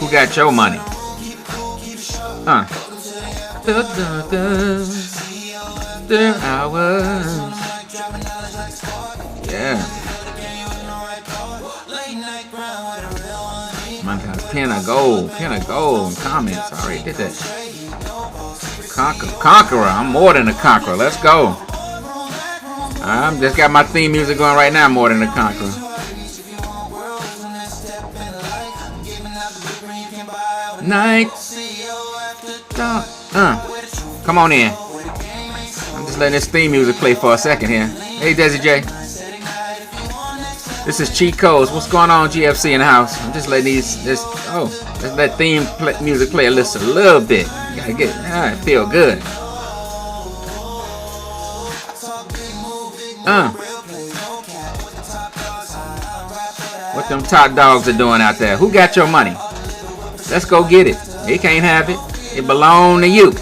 Who got your money? After hours. Yeah. My God, pen of gold. Comments. I already did that. Conqueror. I'm more than a conqueror. Let's go. I'm just got my theme music going right now. More than a conqueror. Night. Come on in. I'm just letting this theme music play for a second here. Hey, Desi J. This is Cheat Codes. What's going on, GFC in the house? I'm just letting let's let theme music play a little bit. Gotta get, feel good. What them top dogs are doing out there? Who got your money? Let's go get it. They can't have it. It belong to you.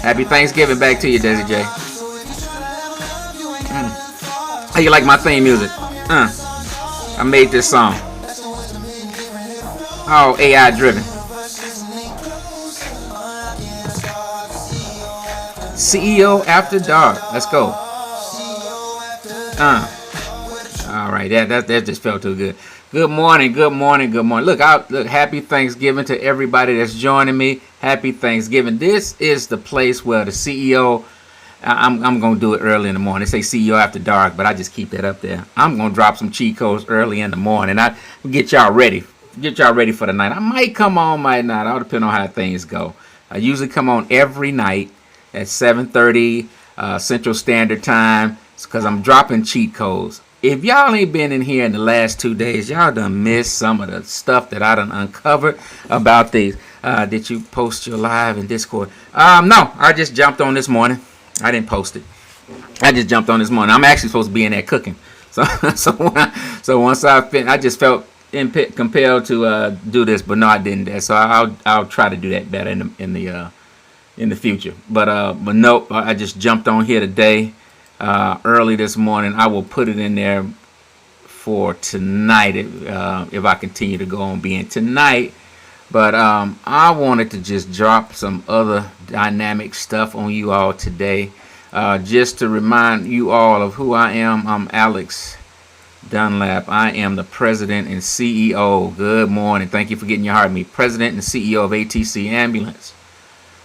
Happy Thanksgiving back to you, Desi J. How you like my theme music? I made this song. All AI driven. CEO After Dark. Let's go. All right, that just felt too good. Good morning. Look, happy Thanksgiving to everybody that's joining me. Happy Thanksgiving. This is the place where the CEO, I'm going to do it early in the morning. They say CEO After Dark, but I just keep that up there. I'm going to drop some cheat codes early in the morning. I get y'all ready. Get y'all ready for the night. I might come on, might not. All depend on how things go. I usually come on every night at 7:30 Central Standard Time because I'm dropping cheat codes. If y'all ain't been in here in the last 2 days, y'all done missed some of the stuff that I done uncovered about these. Did you post your live in Discord? No, I just jumped on this morning. I didn't post it. I just jumped on this morning. I'm actually supposed to be in there cooking. So once I just felt compelled to do this, but no, I didn't. So I'll try to do that better in the future. But nope, I just jumped on here today. Early this morning. I will put it in there for tonight if I continue to go on being tonight. But I wanted to just drop some other dynamic stuff on you all today, just to remind you all of who I am. I'm Alex Dunlap. I am the president and CEO. Good morning. Thank you for getting your heart me. President and CEO of ATC Ambulance.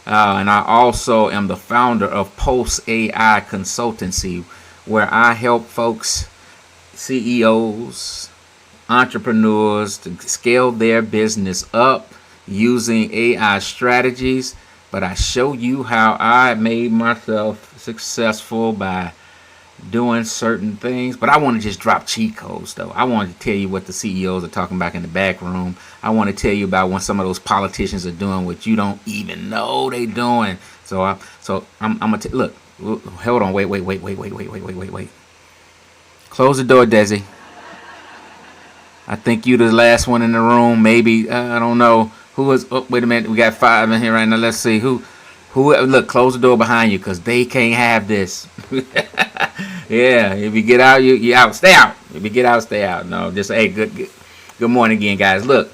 And I also am the founder of Pulse AI Consultancy, where I help folks, CEOs, entrepreneurs to scale their business up using AI strategies. But I show you how I made myself successful by doing certain things. But I want to just drop cheat codes, though. I want to tell you what the CEOs are talking about in the back room. I want to tell you about when some of those politicians are doing what you don't even know they doing. So I'm gonna look. Hold on. Wait. Close the door, Desi. I think you the last one in the room. Maybe I don't know who was. Oh, wait a minute. We got 5 in here right now. Let's see who. Look, close the door behind you because they can't have this. Yeah, if you get out, you out. Stay out. If you get out, stay out. No, just hey, good morning again, guys. Look,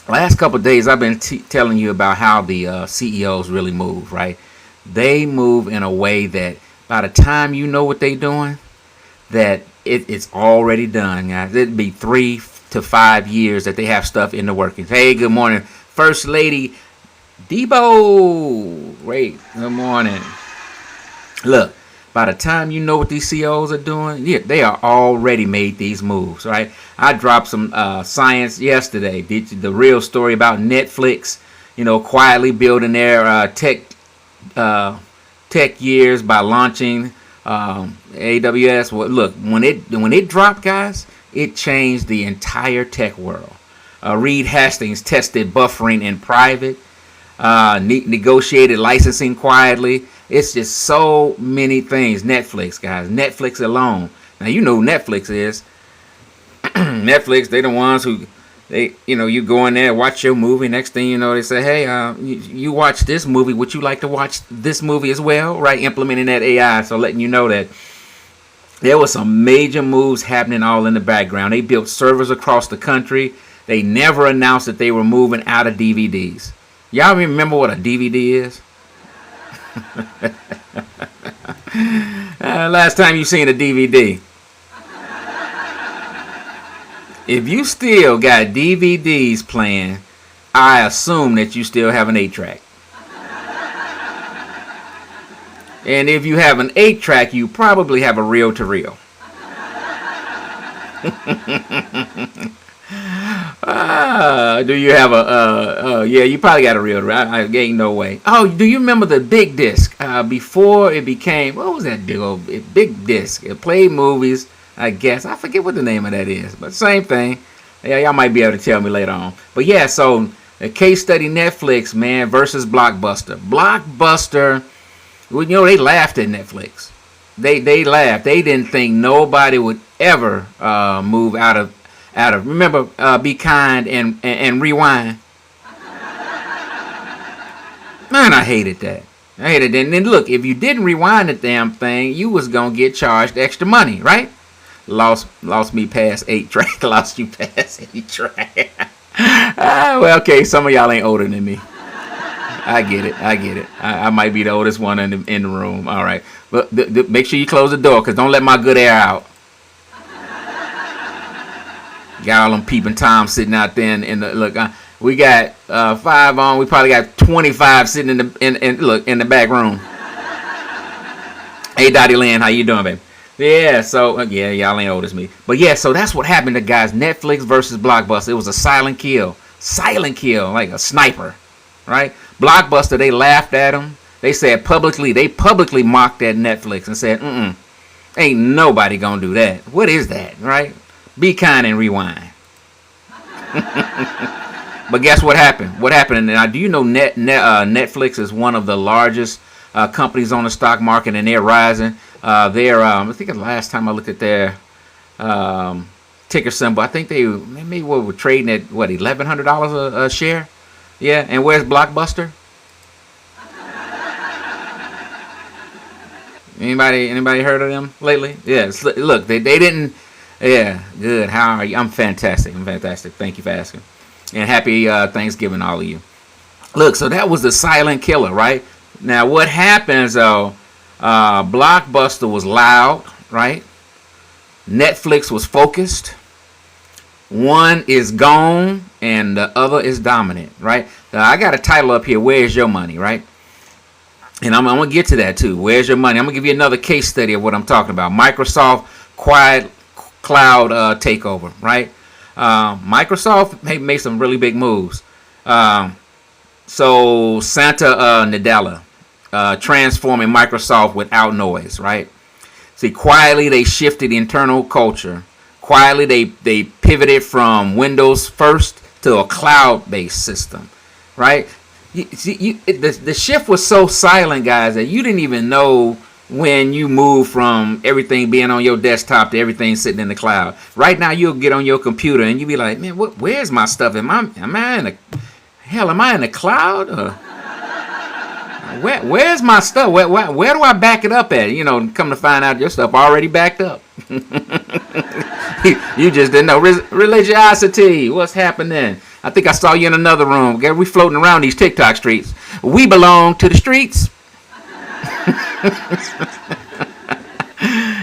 last couple of days I've been telling you about how the CEOs really move, right? They move in a way that by the time you know what they're doing, that it's already done, guys. It'd be 3 to 5 years that they have stuff in the workings. Hey, good morning, First Lady Debo. Great, good morning. Look. By the time you know what these CEOs are doing, yeah, they are already made these moves, right? I dropped some science yesterday. The real story about Netflix, quietly building their tech years by launching AWS. Well, look, when it dropped, guys, it changed the entire tech world. Reed Hastings tested buffering in private, negotiated licensing quietly. It's just so many things. Netflix, guys. Netflix alone. Now, you know who Netflix is. Netflix, they the ones who, you go in there, watch your movie. Next thing you know, they say, hey, you watch this movie. Would you like to watch this movie as well? Right? Implementing that AI. So letting you know that there was some major moves happening all in the background. They built servers across the country. They never announced that they were moving out of DVDs. Y'all remember what a DVD is? Last time you seen a DVD. If you still got DVDs playing, I assume that you still have an 8-track. And if you have an 8-track, you probably have a reel-to-reel. Do you have yeah, you probably got a reel-to-reel. I ain't no way. Oh, do you remember the big disc? Before it became, what was that big disc? It played movies, I guess. I forget what the name of that is, but same thing. Yeah, y'all might be able to tell me later on. But yeah, so a case study Netflix, man, versus Blockbuster. Blockbuster, well, you know, they laughed at Netflix. They laughed. They didn't think nobody would ever move out of. Remember, Be Kind and Rewind. Man, I hated that. I hated it. And then look, if you didn't rewind the damn thing, you was gonna get charged extra money, right? Lost me past 8-track. Lost you past 8-track. Well, okay, some of y'all ain't older than me. I get it. I might be the oldest one in the room. All right, but make sure you close the door, cause don't let my good air out. Got all them peeping Toms sitting out there in the look. We got 5 on. We probably got 25 sitting in the back room. Hey, Dottie Lynn, how you doing, baby? Yeah, so yeah, y'all ain't old as me. But yeah, so that's what happened to guys. Netflix versus Blockbuster. It was a silent kill, like a sniper, right? Blockbuster, they laughed at them. They said they publicly mocked at Netflix and said, ain't nobody gonna do that. What is that, right? Be Kind and Rewind. But guess what happened? What happened? Now, do you know Netflix is one of the largest companies on the stock market, and they're rising. I think the last time I looked at their ticker symbol, I think they maybe were trading at $1,100 a share. Yeah, and where's Blockbuster? Anybody heard of them lately? Yeah, look, they didn't. Yeah, good. How are you? I'm fantastic. Thank you for asking. And happy Thanksgiving, all of you. Look, so that was the silent killer, right? Now, what happens, though, Blockbuster was loud, right? Netflix was focused. One is gone, and the other is dominant, right? Now, I got a title up here, Where's Your Money, right? And I'm going to get to that, too. Where's your money? I'm going to give you another case study of what I'm talking about. Microsoft quiet cloud takeover, right? Microsoft made some really big moves. So Santa Nadella transforming Microsoft without noise, right? See, quietly they shifted internal culture. Quietly they pivoted from Windows first to a cloud-based system, right? The shift was so silent, guys, that you didn't even know when you move from everything being on your desktop to everything sitting in the cloud. Right now, you'll get on your computer and you'll be like, man, where's my stuff? Am I in the cloud? Or where's my stuff? Where do I back it up at? You know, come to find out your stuff already backed up. You just didn't know. Religiosity. What's happening? I think I saw you in another room. We floating around these TikTok streets. We belong to the streets.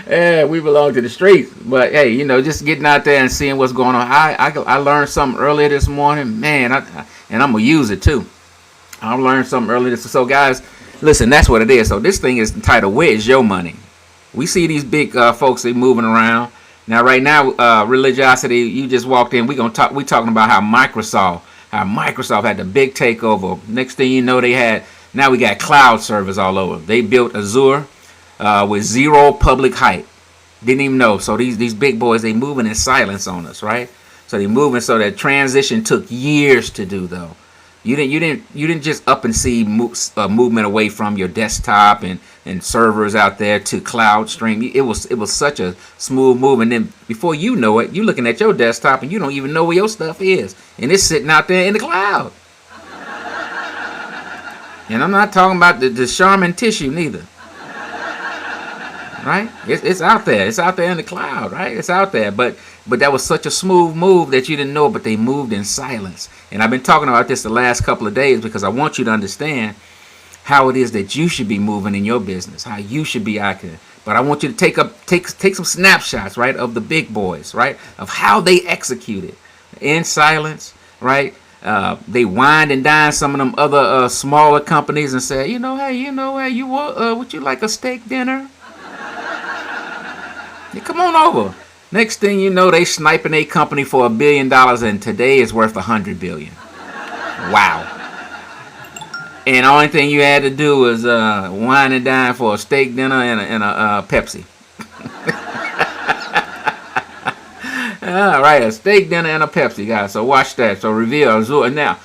Yeah, we belong to the streets. But hey, you know, just getting out there and seeing what's going on. I learned something earlier this morning, man, and I'm gonna use it too. I learned something earlier. So guys, listen, that's what it is. So this thing is entitled "Where's Your Money?" We see these big folks, they moving around. Now, right now, religiosity. You just walked in. We talking about how Microsoft had the big takeover. Next thing you know, now we got cloud servers all over. They built Azure with zero public hype. Didn't even know. So these big boys, they moving in silence on us, right? So they moving. So that transition took years to do, though. You didn't just up and see movement away from your desktop and servers out there to cloud stream. It was such a smooth move, and then before you know it, you're looking at your desktop and you don't even know where your stuff is, and it's sitting out there in the cloud. And I'm not talking about the Charmin tissue neither. right? It's out there. It's out there in the cloud, right? It's out there. But that was such a smooth move that you didn't know, but they moved in silence. And I've been talking about this the last couple of days because I want you to understand how it is that you should be moving in your business, how you should be acting. But I want you to take some snapshots, right, of the big boys, right, of how they executed in silence, right? They wined and dined some of them other smaller companies and said, hey, would you like a steak dinner? Yeah, come on over. Next thing you know, they sniping a company for $1 billion, and today it's worth $100 billion. Wow. And the only thing you had to do was wine and dine for a steak dinner and a Pepsi. All right, a steak dinner and a Pepsi, guys. So watch that. So reveal Azure now.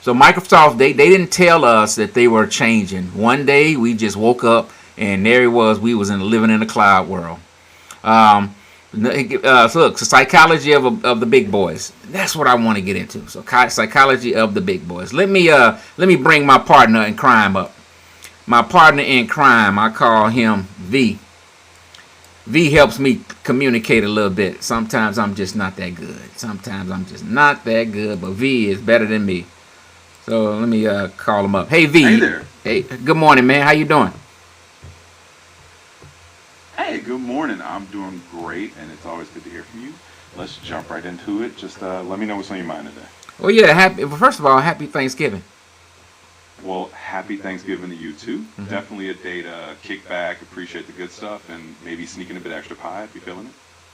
So Microsoft, they didn't tell us that they were changing. One day we just woke up and there it was. We was living in a cloud world. So look, psychology of the big boys. That's what I want to get into. So psychology of the big boys. Let me bring my partner in crime up. My partner in crime, I call him V. V helps me communicate a little bit. Sometimes I'm just not that good. But V is better than me. So let me call him up. Hey V. Hey there. Hey, good morning, man. How you doing? Hey, good morning. I'm doing great, and it's always good to hear from you. Let's jump right into it. Just let me know what's on your mind today. Well, yeah. First of all, happy Thanksgiving. Well, happy Thanksgiving to you too. Mm-hmm. Definitely a day to kick back, appreciate the good stuff, and maybe sneaking a bit extra pie if you're feeling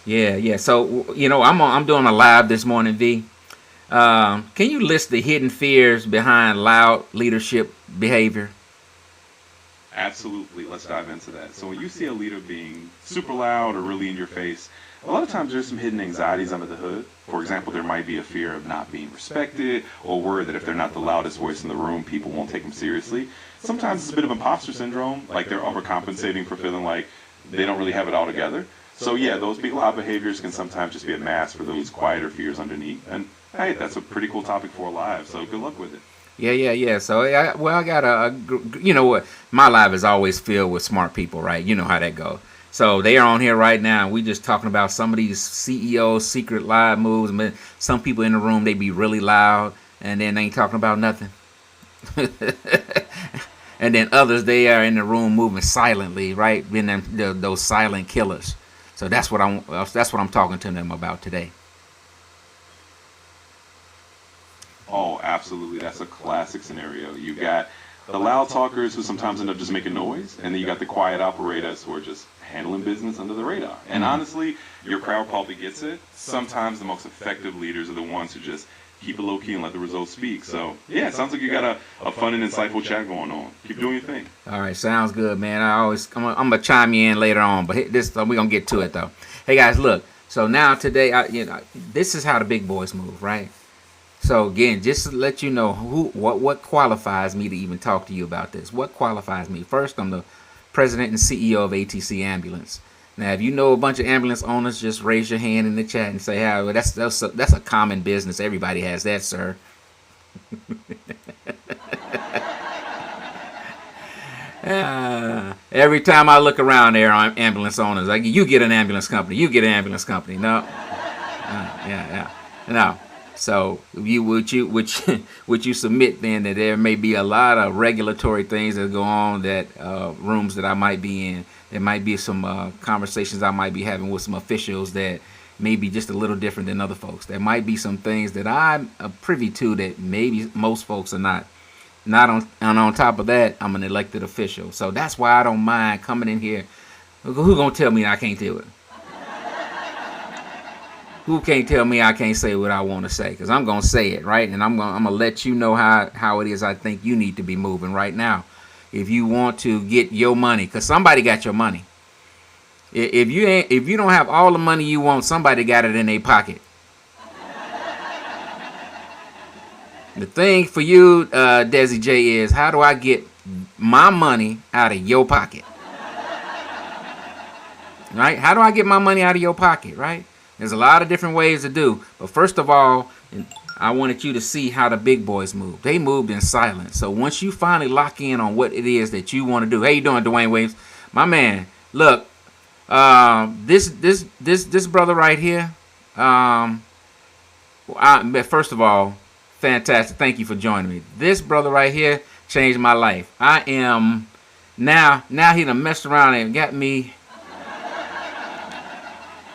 it. Yeah. So I'm doing a live this morning, V. Can you list the hidden fears behind loud leadership behavior? Absolutely. Let's dive into that. So when you see a leader being super loud or really in your face, a lot of times there's some hidden anxieties under the hood. For example, there might be a fear of not being respected or worried that if they're not the loudest voice in the room, people won't take them seriously. Sometimes it's a bit of imposter syndrome, like they're overcompensating for feeling like they don't really have it all together. So yeah, those big loud behaviors can sometimes just be a mask for those quieter fears underneath. And hey, that's a pretty cool topic for a live, so good luck with it. Yeah. So, I got what? My live is always filled with smart people, right? You know how that goes. So they are on here right now. We just talking about some of these CEOs' secret live moves. I mean, some people in the room, they be really loud, and then they ain't talking about nothing. And then others, they are in the room moving silently, right? Being those silent killers. So that's what I'm talking to them about today. Oh, absolutely. That's a classic scenario. You got the loud talkers who sometimes end up just making noise, and then you got the quiet operators who are just handling business under the radar. And honestly, your crowd probably gets it. Sometimes the most effective leaders are the ones who just keep it low key and let the results speak. So yeah, it sounds like you got a fun and insightful chat going on. Keep doing your thing. All right, sounds good, man. I'm gonna chime you in later on, but we're gonna get to it though. Hey guys, look. So now today, this is how the big boys move, right? So again, just to let you know what qualifies me to even talk to you about this. What qualifies me? First, I'm the president and CEO of ATC Ambulance. Now, if you know a bunch of ambulance owners, just raise your hand in the chat and say, "Hey, well, that's a common business. Everybody has that, sir." Every time I look around there on ambulance owners, like you get an ambulance company, No, yeah. No. So would you submit then that there may be a lot of regulatory things that go on that rooms that I might be in. There might be some conversations I might be having with some officials that may be just a little different than other folks. There might be some things that I'm privy to that maybe most folks are not. And on top of that, I'm an elected official. So that's why I don't mind coming in here. Who gonna tell me I can't do it? Who can't tell me I can't say what I want to say? Because I'm going to say it, right? And I'm going to let you know how it is I think you need to be moving right now. If you want to get your money, because somebody got your money. If you don't have all the money you want, somebody got it in their pocket. The thing for you, Desi J, is how do I get my money out of your pocket? Right? How do I get my money out of your pocket, right? There's a lot of different ways to do. But first of all, I wanted you to see how the big boys move. They moved in silence. So once you finally lock in on what it is that you want to do. How you doing, Dwayne Williams? My man, Look, this brother right here. First of all, fantastic. Thank you for joining me. This brother right here changed my life. I am now he done messed around and got me.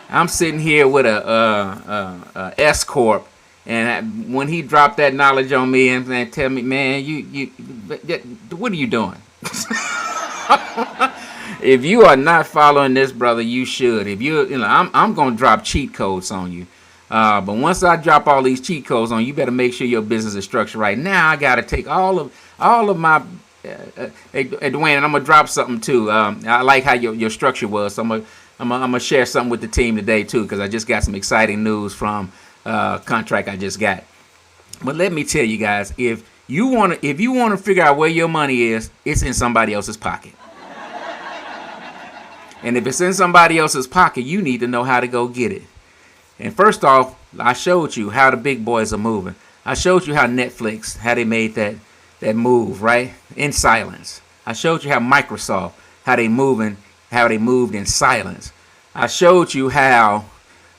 I'm sitting here with a S corp, and when he dropped that knowledge on me and tell me, man, what are you doing? If you are not following this brother, you should. If I'm gonna drop cheat codes on you. But once I drop all these cheat codes on you, better make sure your business is structured right. Now I gotta take all of my Dwayne, and I'm gonna drop something too. I like how your structure was. So I'm gonna share something with the team today too, because I just got some exciting news from contract I just got. But let me tell you guys, if you wanna figure out where your money is, it's in somebody else's pocket. And if it's in somebody else's pocket, you need to know how to go get it. And first off, I showed you how the big boys are moving. I showed you how Netflix, how they made that move, right? In silence. I showed you how Microsoft, how they moved in silence. I showed you how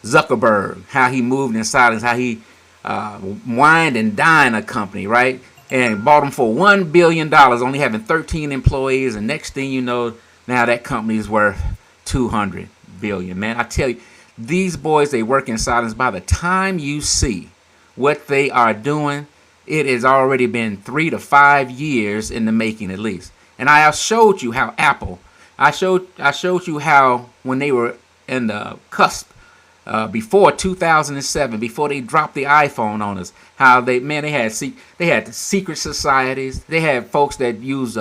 Zuckerberg, how he moved in silence, how he wined and dined a company, right? And bought them for $1 billion, only having 13 employees. And next thing you know, now that company is worth $200 billion. Man, I tell you, these boys, they work in silence. By the time you see what they are doing, it has already been 3 to 5 years in the making at least. And I showed you how Apple, I showed you how when they were in the cusp, before 2007, before they dropped the iPhone on us, how they had secret societies. They had folks that use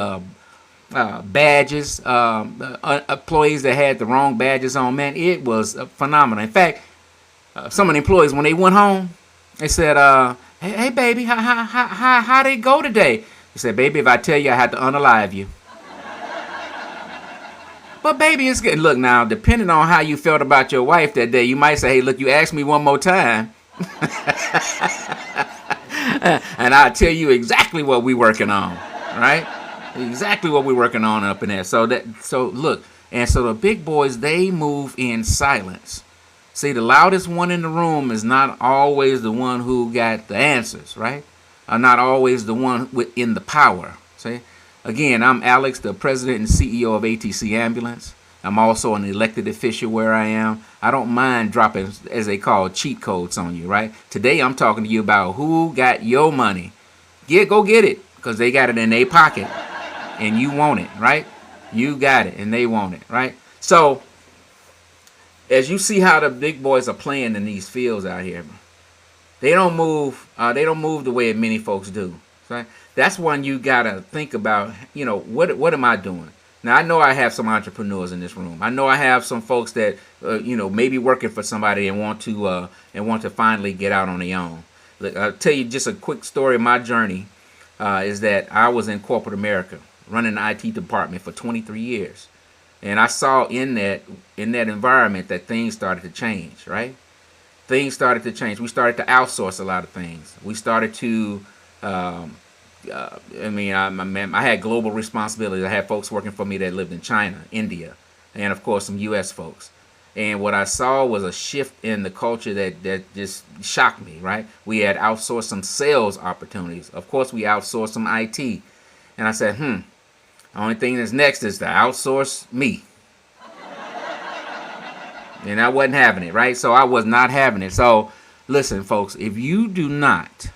badges, employees that had the wrong badges on. Man, it was phenomenal. In fact, some of the employees, when they went home, they said, hey baby, how they go today? He said, baby, if I tell you, I had to unalive you. But baby, it's good. Look now, depending on how you felt about your wife that day, you might say, hey, look, you asked me one more time. And I'll tell you exactly what we're working on, right? Exactly what we're working on up in there. So look, and so the big boys, they move in silence. See, the loudest one in the room is not always the one who got the answers, right? Or not always the one in the power. See, again, I'm Alex, the president and CEO of ATC Ambulance. I'm also an elected official where I am. I don't mind dropping, as they call, cheat codes on you, right? Today, I'm talking to you about who got your money. Go get it, because they got it in their pocket, and you want it, right? You got it, and they want it, right? So, as you see how the big boys are playing in these fields out here, they don't move. They don't move the way many folks do. Right? That's when you gotta think about, what am I doing? Now I know I have some entrepreneurs in this room. I know I have some folks that, maybe working for somebody and want to finally get out on their own. Look, I'll tell you just a quick story of my journey. Is that I was in corporate America, running the IT department for 23 years. And I saw in that environment that things started to change, right? Things started to change. We started to outsource a lot of things. We started to, I had global responsibilities. I had folks working for me that lived in China, India, and of course some U.S. folks. And what I saw was a shift in the culture that just shocked me, right? We had outsourced some sales opportunities. Of course, we outsourced some IT. And I said, the only thing that's next is to outsource me. And I wasn't having it, right? So I was not having it. So listen, folks, if you do not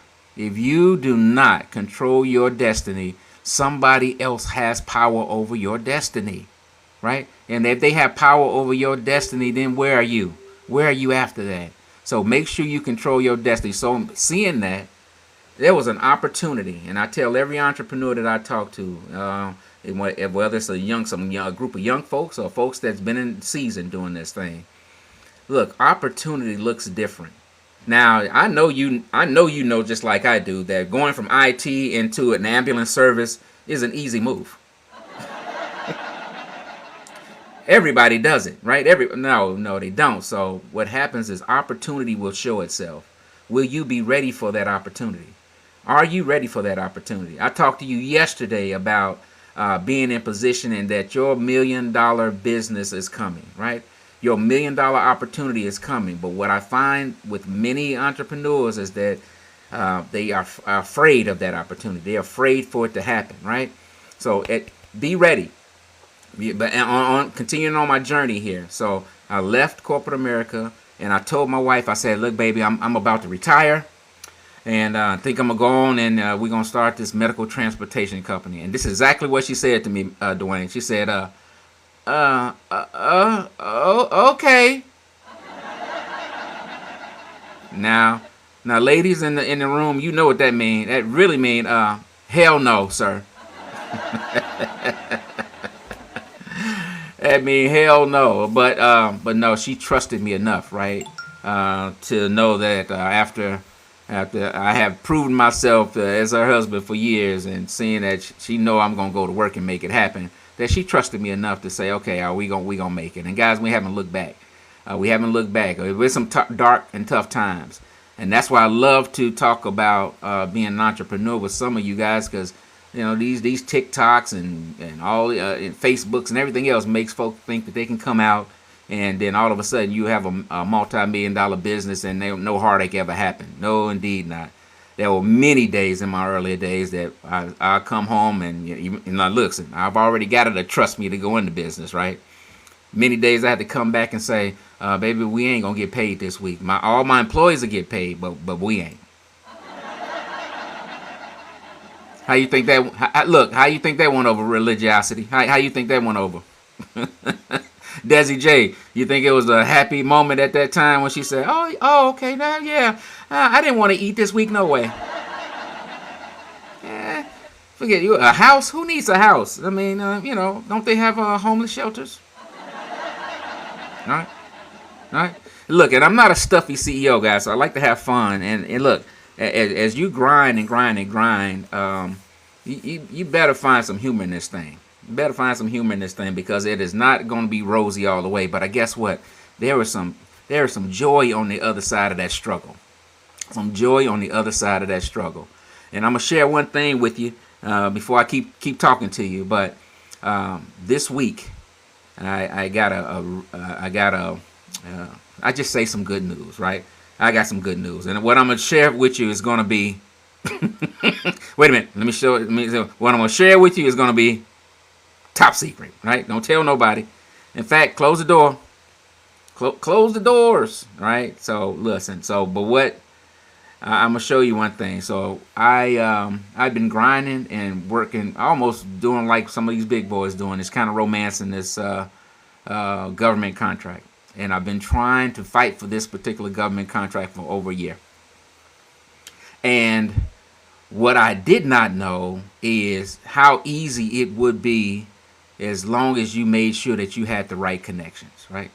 control your destiny, somebody else has power over your destiny, right? And if they have power over your destiny, then where are you? Where are you after that? So make sure you control your destiny. So seeing that, there was an opportunity, and I tell every entrepreneur that I talk to, whether it's a group of young folks or folks that's been in season doing this thing, look, opportunity looks different. Now, I know you know just like I do that going from IT into an ambulance service is an easy move. Everybody does it, right? No, they don't. So what happens is opportunity will show itself. Will you be ready for that opportunity? Are you ready for that opportunity? I talked to you yesterday about being in position and that your $1 million business is coming, right? Your $1 million opportunity is coming. But what I find with many entrepreneurs is that they are afraid of that opportunity. They're afraid for it to happen, right? So be ready. But continuing on my journey here. So I left corporate America and I told my wife, I said, look, baby, I'm about to retire. And I think I'm going to go on and we're going to start this medical transportation company. And this is exactly what she said to me, Dwayne. She said, okay. Now, ladies in the room, you know what that means. That really means, hell no, sir. That means hell no. But no, she trusted me enough, right, to know that after I have proven myself as her husband for years and seeing that she know I'm gonna go to work and make it happen, that she trusted me enough to say, okay, we gonna make it. And guys, we haven't looked back. We haven't looked back. With some dark and tough times, and that's why I love to talk about being an entrepreneur with some of you guys, because these TikToks and all and Facebooks and everything else makes folks think that they can come out and then all of a sudden you have a multi-million-dollar business and no heartache ever happened. No, indeed not. There were many days in my earlier days that I come home and I listen, I've already got her to trust me to go into business, right? Many days I had to come back and say, baby, we ain't gonna get paid this week. All my employees will get paid, but we ain't. How you think that? Look, how you think that went over, religiosity? How you think that went over? Desi J, you think it was a happy moment at that time when she said, "Oh, okay, now, yeah, I didn't want to eat this week, no way." Forget you. A house? Who needs a house? I mean, don't they have homeless shelters? All right, all right. Look, and I'm not a stuffy CEO guy, so I like to have fun. And look, as you grind and grind and grind, you better find some humor in this thing. You better find some humor in this thing because it is not going to be rosy all the way. But I guess what? There is some joy on the other side of that struggle. Some joy on the other side of that struggle. And I'm gonna share one thing with you before I keep talking to you. But this week, I just say some good news, right? I got some good news, and what I'm gonna share with you is gonna be. Wait a minute. Let me show. What I'm gonna share with you is gonna be top secret, right? Don't tell nobody. In fact, close the door. Close the doors, right? So listen. But what I'm gonna show you one thing. So I've been grinding and working, almost doing like some of these big boys doing. It's kind of romancing this government contract, and I've been trying to fight for this particular government contract for over a year. And what I did not know is how easy it would be as long as you made sure that you had the right connections, right?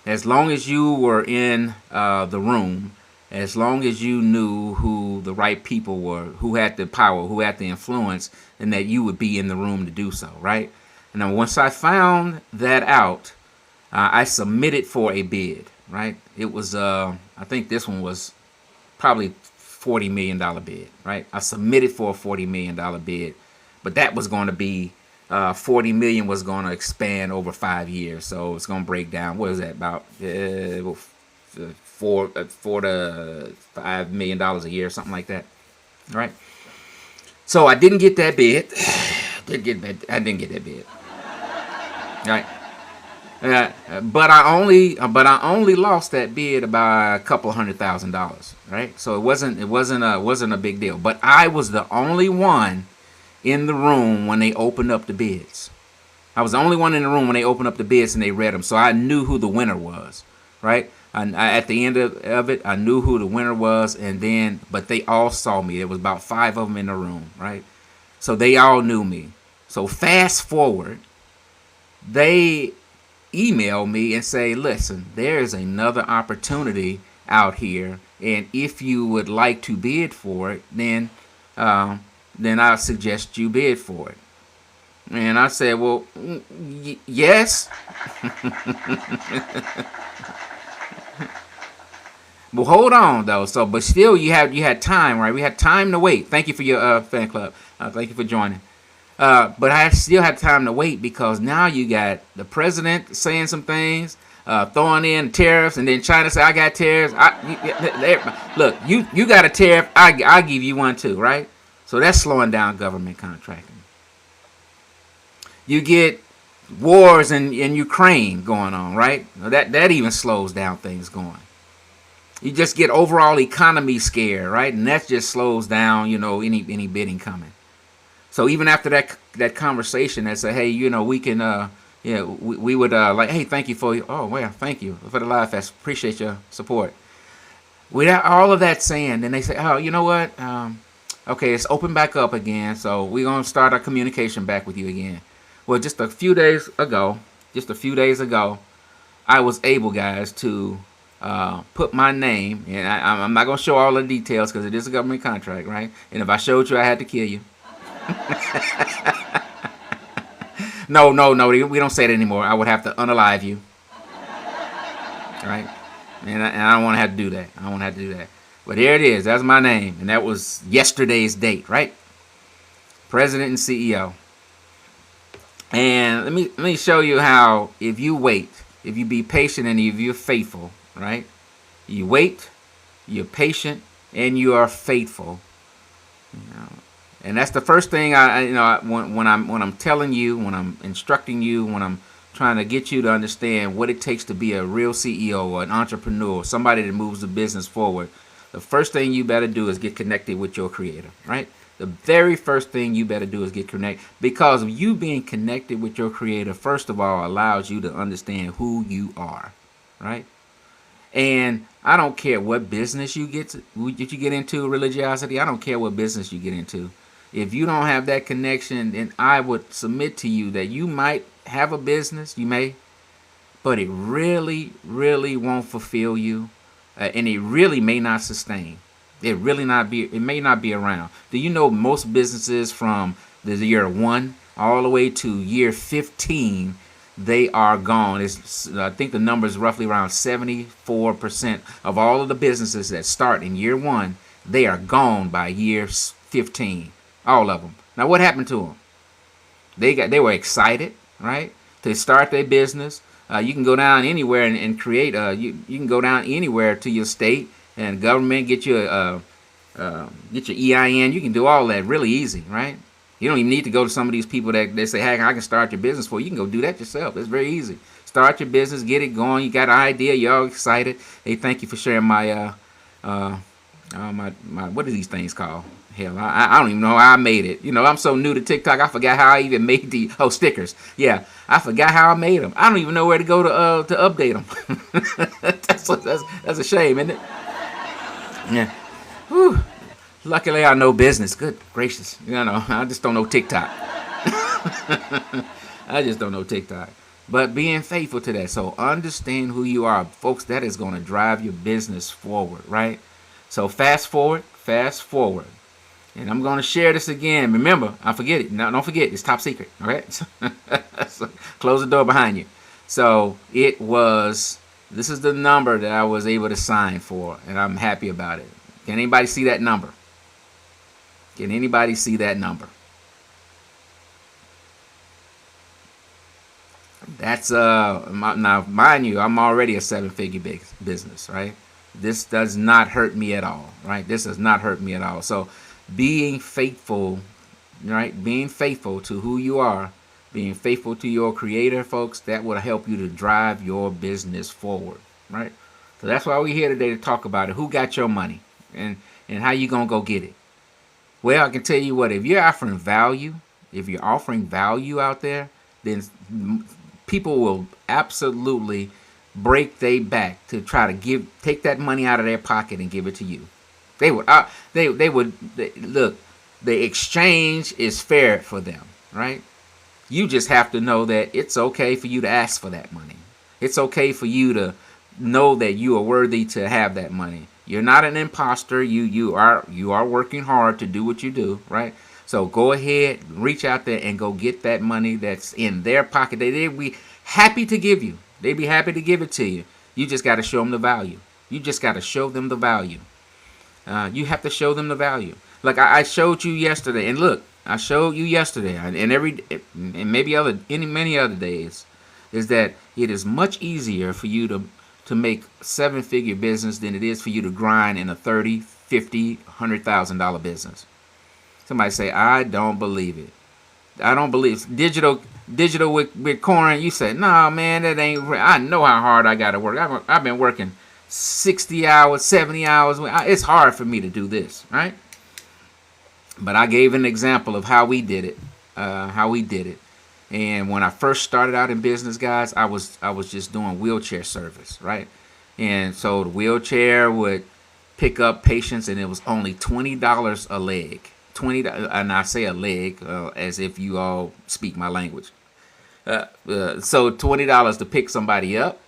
As long as you were in the room, as long as you knew who the right people were, who had the power, who had the influence, and that you would be in the room to do so, right? And then once I found that out, I submitted for a bid, right? It was, I think this one was probably $40 million bid, right? I submitted for a $40 million bid, but that was going to be 40 million was going to expand over 5 years, so it's going to break down. What is that, about $4 to $5 million a year, something like that, all right? So I didn't get that bid. I didn't get that bid, all right? But I only lost that bid by a couple $100,000, right? So it wasn't a big deal. But I was the only one in the room when they opened up the bids. I was the only one in the room when they opened up the bids and they read them. So I knew who the winner was, right? At the end of it, I knew who the winner was, but they all saw me. There was about 5 of them in the room, right? So they all knew me. So fast forward, they email me and say, listen, there's another opportunity out here, and if you would like to bid for it, then I suggest you bid for it. And I said, well, yes. Well, hold on though. So, but still, you had time, right? We had time to wait. Thank you for your fan club. Thank you for joining. But I still had time to wait because now you got the president saying some things, throwing in tariffs, and then China say, I got tariffs. Look, you got a tariff, I'll give you one too, right? So that's slowing down government contracting. You get wars in Ukraine going on, right? That even slows down things going. You just get overall economy scare, right? And that just slows down, any bidding coming. So even after that conversation, that say, hey, we can, we would like, hey, thank you for, oh well, thank you for the live fest, appreciate your support. Without all of that saying, then they say, oh, you know what? Okay, it's open back up again, so we're gonna start our communication back with you again. Well, just a few days ago, I was able, guys, to put my name, and I'm not gonna show all the details because it is a government contract, right? And if I showed you, I had to kill you. No, we don't say it anymore. I would have to unalive you, right? And I don't want to have to do that. But there it is. That's my name, and that was yesterday's date, right? President and CEO. And let me show you how if you wait, if you be patient, and if you're faithful, right? You wait, you're patient, and you are faithful. And that's the first thing when I'm telling you, when I'm instructing you, when I'm trying to get you to understand what it takes to be a real CEO or an entrepreneur, somebody that moves the business forward. The first thing you better do is get connected with your creator, right? The very first thing you better do is get connected, because of you being connected with your creator, first of all, allows you to understand who you are, right? And I don't care what business you get into, religiosity. I don't care what business you get into. If you don't have that connection, then I would submit to you that you might have a business, you may, but it really, really won't fulfill you, and it really may not sustain. It may not be around. Do you know most businesses from the year 1 all the way to year 15, they are gone. I think the number is roughly around 74% of all of the businesses that start in year 1, they are gone by year 15. All of them. Now, what happened to them? They were excited, right, to start their business. You can go down anywhere and create. You can go down anywhere to your state and government, get your EIN. You can do all that really easy, right? You don't even need to go to some of these people that they say, hey, I can start your business for you. You can go do that yourself. It's very easy. Start your business, get it going. You got an idea. You're all excited. Hey, thank you for sharing my what are these things called? Hell, I don't even know how I made it. I'm so new to TikTok, I forgot how I even made stickers. Yeah, I forgot how I made them. I don't even know where to go to update them. that's a shame, isn't it? Yeah. Whew. Luckily, I know business. Good gracious. I just don't know TikTok. I just don't know TikTok. But being faithful to that. So understand who you are. Folks, that is going to drive your business forward, right? So fast forward. And I'm going to share this again. Remember, I forget it. No, don't forget. It's top secret. All right? So close the door behind you. So this is the number that I was able to sign for, and I'm happy about it. Can anybody see that number? That's, now, mind you, I'm already a 7-figure business, right? This does not hurt me at all, right? This does not hurt me at all. So being faithful, right? Being faithful to who you are, being faithful to your creator, folks, that will help you to drive your business forward, right? So that's why we're here today to talk about it. Who got your money and how you going to go get it? Well, I can tell you what, if you're offering value out there, then people will absolutely break their back to try to take that money out of their pocket and give it to you. They would look, the exchange is fair for them, right? You just have to know that it's okay for you to ask for that money. It's okay for you to know that you are worthy to have that money. You're not an imposter. You are working hard to do what you do, right? So go ahead, reach out there and go get that money that's in their pocket. They'd be happy to give you. They'd be happy to give it to you. You just got to show them the value. You have to show them the value. Like I showed you yesterday, and look, I showed you yesterday, and many other days, is that it is much easier for you to make seven-figure business than it is for you to grind in a 30, 50, $100,000 business. Somebody say, I don't believe it. I don't believe it. Digital with Bitcoin. You say, nah, man, that ain't real. I know how hard I got to work. I've been working 60 hours, 70 hours. It's hard for me to do this, right? But I gave an example of how we did it. And when I first started out in business, guys, I was just doing wheelchair service, right? And so the wheelchair would pick up patients, and it was only $20 a leg. And I say a leg as if you all speak my language. So $20 to pick somebody up,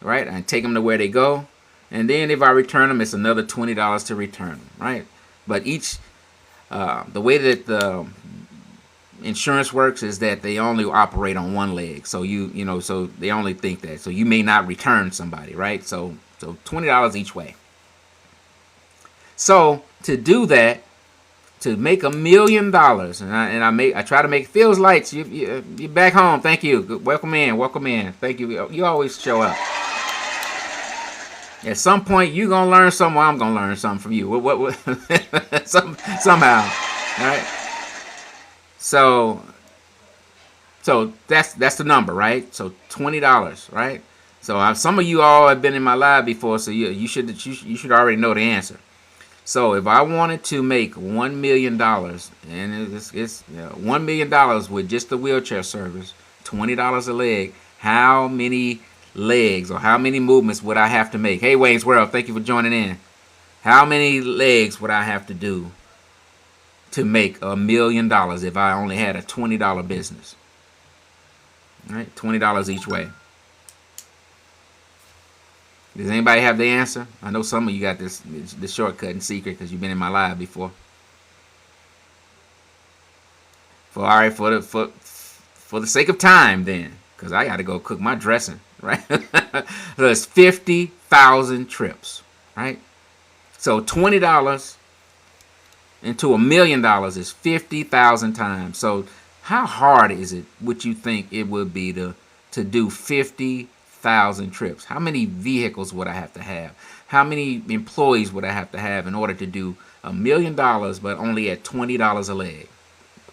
right? And take them to where they go. And then if I return them, it's another $20 to return them, right? But the way that the insurance works is that they only operate on one leg. So so they only think that. So you may not return somebody, right? So $20 each way. So to do that, to make $1 million, and I try to make feels lights. You back home. Thank you. Welcome in. Thank you. You always show up. At some point, you gonna learn something. I'm gonna learn something from you. What somehow, all right? So that's the number, right? So $20, right? So some of you all have been in my live before, so you should already know the answer. So if I wanted to make $1 million, and it's $1 million with just the wheelchair service, $20 a leg, how many legs or how many movements would I have to make? Hey, Wayne's World, thank you for joining in. How many legs would I have to do to make $1 million if I only had a $20 business? All right, $20 each way. Does anybody have the answer? I know some of you got this shortcut and secret because you've been in my live before. For the sake of time, then, because I got to go cook my dressing, right? So it's 50,000 trips, right? So $20 into $1 million is 50,000 times. So how hard is it? Would you think it would be to do 50,000 trips? How many vehicles would I have to have? How many employees would I have to have in order to do $1 million, but only at $20 a leg?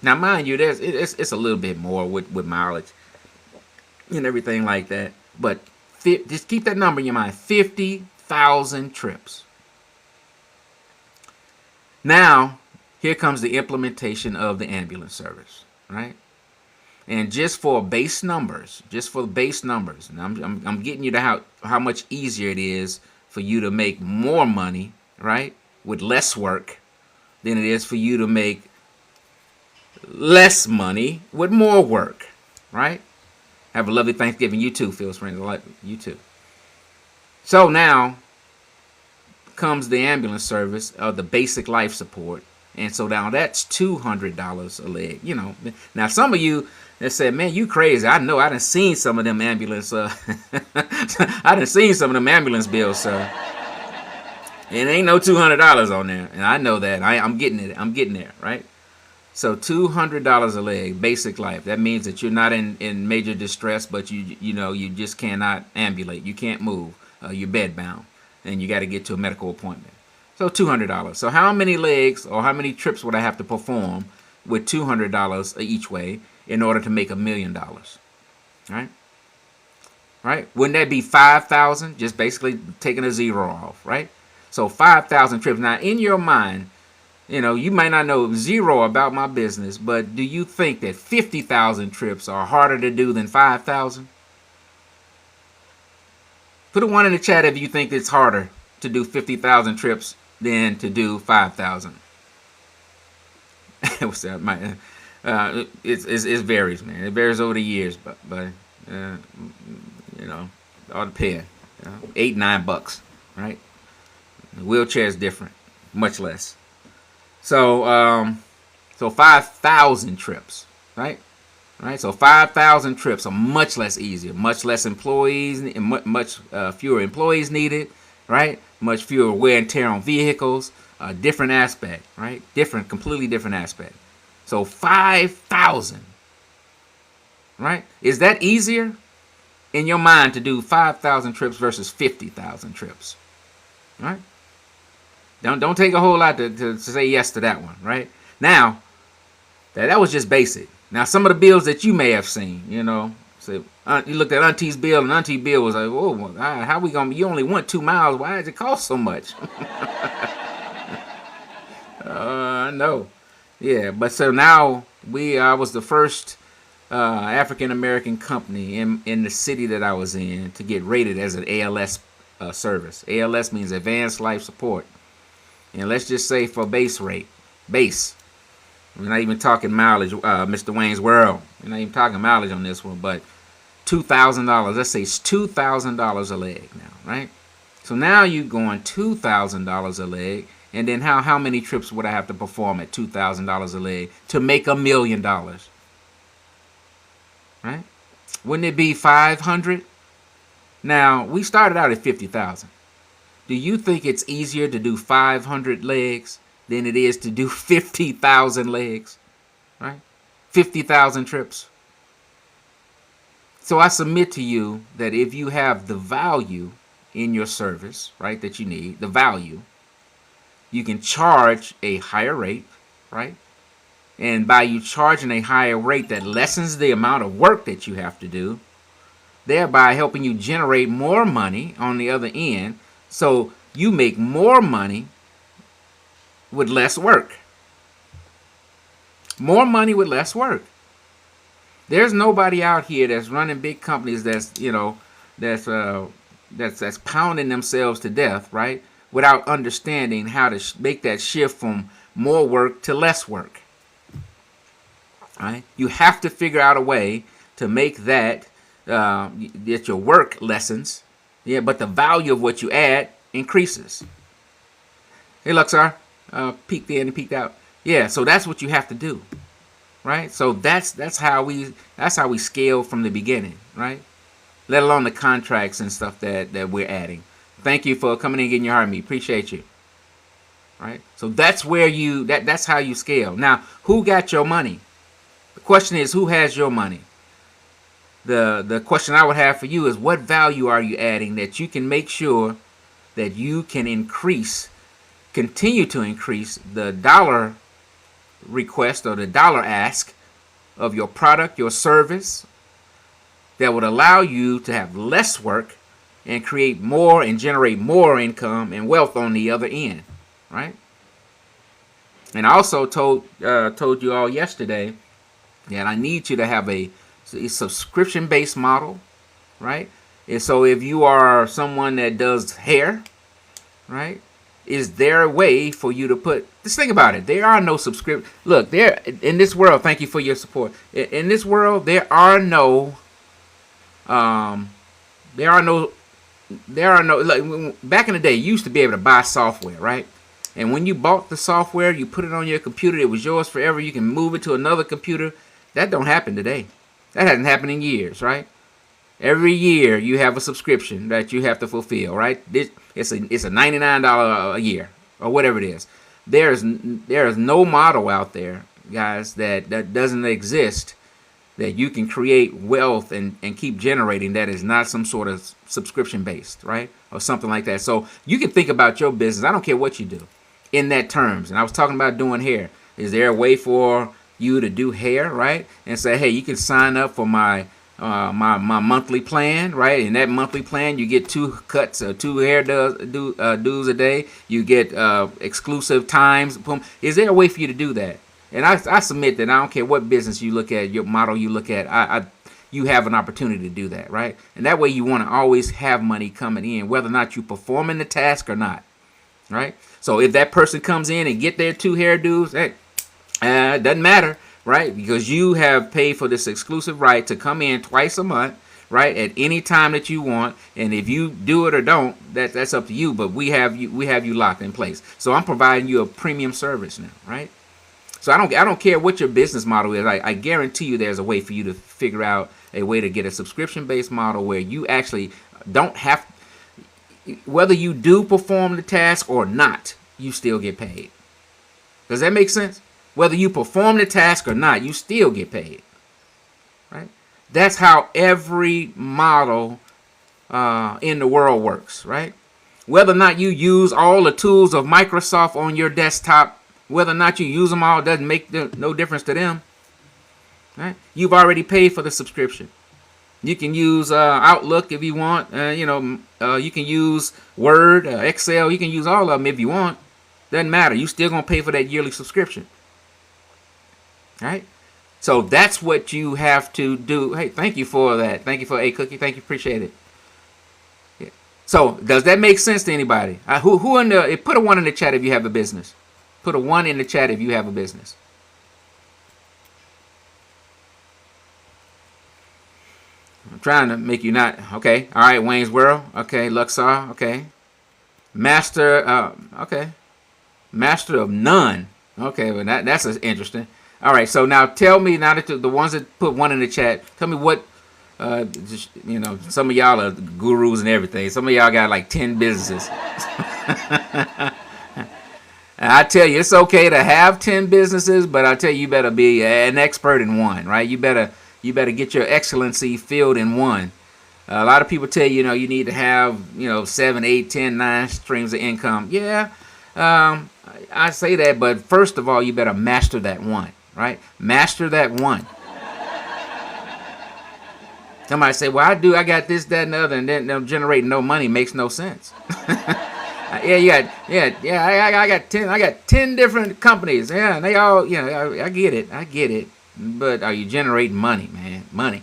Now, mind you, it's a little bit more with mileage and everything like that. But just keep that number in your mind: 50,000 trips. Now, here comes the implementation of the ambulance service, right? And just for base numbers, and I'm getting you to how much easier it is for you to make more money, right, with less work than it is for you to make less money with more work, right? Have a lovely Thanksgiving. You too, Phil's friends. I like you too. So now comes the ambulance service, the basic life support. And so now that's $200 a leg. Now some of you that said, man, you crazy. I know. I done seen some of them ambulance. I done seen some of them ambulance bills, sir. And ain't no $200 on there. And I know that. I'm getting it. I'm getting there, right? So $200 a leg, basic life. That means that you're not in major distress, but you just cannot ambulate. You can't move. You're bedbound, and you got to get to a medical appointment. So $200. So how many legs or how many trips would I have to perform with $200 each way in order to make $1 million? Right? Right? Wouldn't that be 5,000? Just basically taking a zero off, right? So 5,000 trips. Now, in your mind, you might not know zero about my business, but do you think that 50,000 trips are harder to do than 5,000? Put a 1 in the chat if you think it's harder to do 50,000 trips than to do 5,000. What's that? It varies, man. It varies over the years, but all depend. $8-9, right? The wheelchair is different, much less. So 5,000 trips, right? Right. So 5,000 trips are much less easier, much less employees, and much fewer employees needed, right? Much fewer wear and tear on vehicles. Different aspect, right? Completely different aspect. So 5,000, right? Is that easier in your mind to do 5,000 trips versus 50,000 trips, right? Don't take a whole lot to say yes to that one, right? Now, that was just basic. Now, some of the bills that you may have seen, so you looked at Auntie's bill, and Auntie bill was like, "Oh, my God, how we gonna? You only went 2 miles. Why does it cost so much?" I know. Yeah, but so now I was the first African American company in the city that I was in to get rated as an ALS service. ALS means Advanced Life Support, and let's just say for base rate, base. We're not even talking mileage, Mr. Wayne's World. We're not even talking mileage on this one, but $2,000. Let's say it's $2,000 a leg now, right? So now you're going $2,000 a leg, and then how many trips would I have to perform at $2,000 a leg to make $1 million? Right? Wouldn't it be 500? Now we started out at 50,000. Do you think it's easier to do 500 legs than it is to do 50,000 legs, right? 50,000 trips. So I submit to you that if you have the value in your service, right, that you need, the value, you can charge a higher rate, right? And by you charging a higher rate, that lessens the amount of work that you have to do, thereby helping you generate more money on the other end. So you make more money with less work. More money with less work. There's nobody out here that's running big companies that's pounding themselves to death, right? Without understanding how to make that shift from more work to less work. Right? You have to figure out a way to make that your work lessens, yeah, but the value of what you add increases. Hey, Luxar. Peeked in and peeked out. Yeah, so that's what you have to do, right? So that's how we scale from the beginning, right? Let alone the contracts and stuff that we're adding. Thank you for coming in and getting your heart of me. Appreciate you. Right? So that's where that's how you scale. Now, who got your money? The question is, who has your money? The question I would have for you is, what value are you adding that you can make sure that you can continue to increase the dollar request or the dollar ask of your product, your service, that would allow you to have less work and create more and generate more income and wealth on the other end, right? And I also told you all yesterday that I need you to have a subscription-based model, right? And so if you are someone that does hair, right, is there a way for you to just think about it. There are no subscription. Look, in this world, thank you for your support. In this world, there are no, like, back in the day, you used to be able to buy software, right? And when you bought the software, you put it on your computer, it was yours forever. You can move it to another computer. That don't happen today. That hasn't happened in years, right? Every year you have a subscription that you have to fulfill, right? It's a $99 a year or whatever it is. There is no model out there, guys, that doesn't exist that you can create wealth and keep generating that is not some sort of subscription based, right? Or something like that. So you can think about your business. I don't care what you do in that terms. And I was talking about doing hair. Is there a way for you to do hair, right? And say, hey, you can sign up for my monthly plan, right? In that monthly plan, you get 2 cuts, 2 hair dues a day. You get exclusive times. Is there a way for you to do that? And I submit that I don't care what business you look at, your model you look at, you have an opportunity to do that, right? And that way you want to always have money coming in, whether or not you performing the task or not, right? So if that person comes in and get their 2 hairdos, hey, it doesn't matter, right? Because you have paid for this exclusive right to come in twice a month, right? At any time that you want, and if you do it or don't, that's up to you. But we have you locked in place. So I'm providing you a premium service now, right? So I don't care what your business model is. I guarantee you there's a way for you to figure out a way to get a subscription-based model where you actually don't have, whether you do perform the task or not, you still get paid. Does that make sense? Whether you perform the task or not, you still get paid. Right? That's how every model in the world works, right? Whether or not you use all the tools of Microsoft on your desktop, whether or not you use them all doesn't make no difference to them. Right? You've already paid for the subscription. You can use Outlook if you want. You can use Word, Excel. You can use all of them if you want. Doesn't matter. You still gonna pay for that yearly subscription, right? So that's what you have to do. Hey, thank you for that. Thank you for a cookie. Thank you, appreciate it. Yeah. So does that make sense to anybody? Who in the put a 1 in the chat if you have a business. Put a 1 in the chat if you have a business. I'm trying to make you not. Okay. All right. Wayne's World. Okay. Luxor. Okay. Master. Okay. Master of none. Okay. Well, that's interesting. All right. So now tell me, now that the ones that put 1 in the chat, tell me what. Some of y'all are gurus and everything. Some of y'all got like 10 businesses. I tell you, it's okay to have 10 businesses, but I tell you, you better be an expert in one, right? You better get your excellency filled in one. A lot of people tell you, you need to have, 7, 8, 10, 9 streams of income. Yeah, I say that, but first of all, you better master that one, right? Master that one. Somebody say, well, I got this, that, and the other, and then generating no money makes no sense. I got 10 different companies. Yeah, and they all, I get it. But are you generating money, man? Money.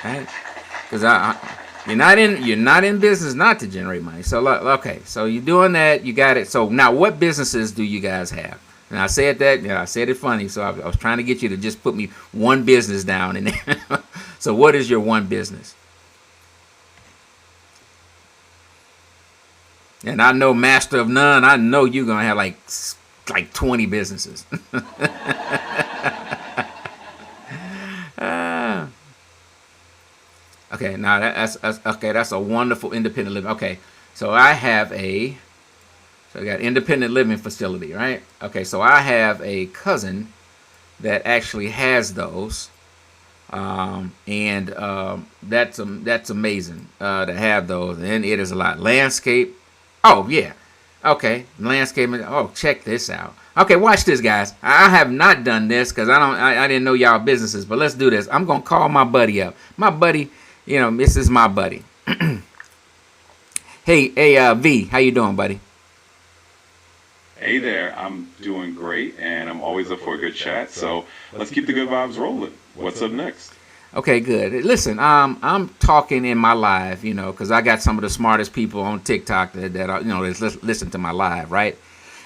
Right? Because you're not in business not to generate money. So okay, so you're doing that, you got it. So now, what businesses do you guys have? And I said that, I said it funny, so I was trying to get you to just put me one business down in there. So what is your one business? And I know master of none, I know you're going to have like 20 businesses. Okay, now that's a wonderful independent living. Okay, so I got independent living facility, right? Okay, so I have a cousin that actually has those. That's amazing to have those, and it is a lot. Landscape, oh yeah, okay, landscaping. Oh, check this out. Okay, watch this, guys. I have not done this because I didn't know y'all businesses, but let's do this. I'm gonna call my buddy up. My buddy, this is my buddy. Hey, V, how you doing, buddy? Hey there, I'm doing great, and I'm always up for a good chat. So let's keep the good vibes rolling. What's up next? Okay, good. Listen, I'm talking in my live, because I got some of the smartest people on TikTok that listen to my live, right?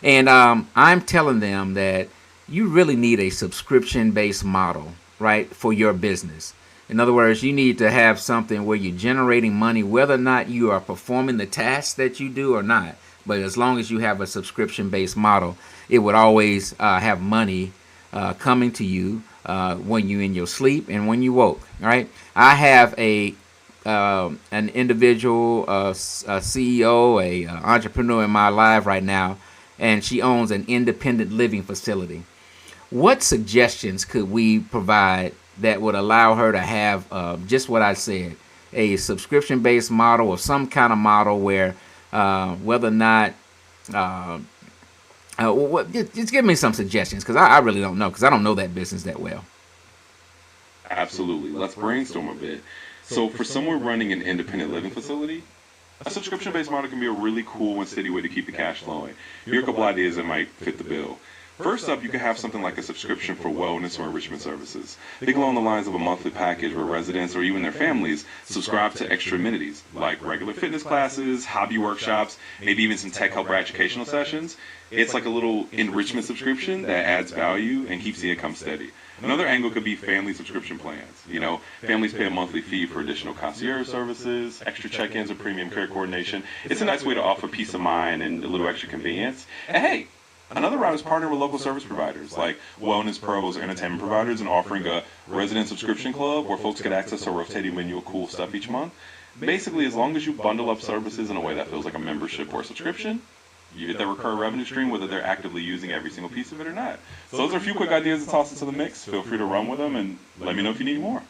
And I'm telling them that you really need a subscription-based model, right, for your business. In other words, you need to have something where you're generating money, whether or not you are performing the tasks that you do or not. But as long as you have a subscription-based model, it would always have money coming to you when you're in your sleep and when you woke. Right? I have an individual, a CEO, a entrepreneur in my life right now, and she owns an independent living facility. What suggestions could we provide that would allow her to have just what I said, a subscription-based model or some kind of model where whether or not just give me some suggestions, because I really don't know, because I don't know that business that well. Absolutely. Let's brainstorm a bit. So for someone running an independent living facility, a subscription-based model can be a really cool and steady way to keep the cash flowing. Here are a couple ideas that might fit the bill. First up, you can have something like a subscription for wellness or enrichment services. Think along the lines of a monthly package where residents or even their families subscribe to extra amenities like regular fitness classes, hobby workshops, maybe even some tech help or educational sessions. It's like a little enrichment subscription that adds value and keeps the income steady. Another angle could be family subscription plans. Families pay a monthly fee for additional concierge services, extra check-ins, or premium care coordination. It's a nice way to offer peace of mind and a little extra convenience. And hey, another route is partnering with local service providers like wellness pros or entertainment providers and offering a resident subscription club where folks get access to a rotating menu of cool stuff each month. Basically, as long as you bundle up services in a way that feels like a membership or a subscription, You hit that recurring revenue stream, whether they're actively using every single piece of it or not. So those are a few quick ideas to toss into the mix. Feel free to run with them and let me know if you need more.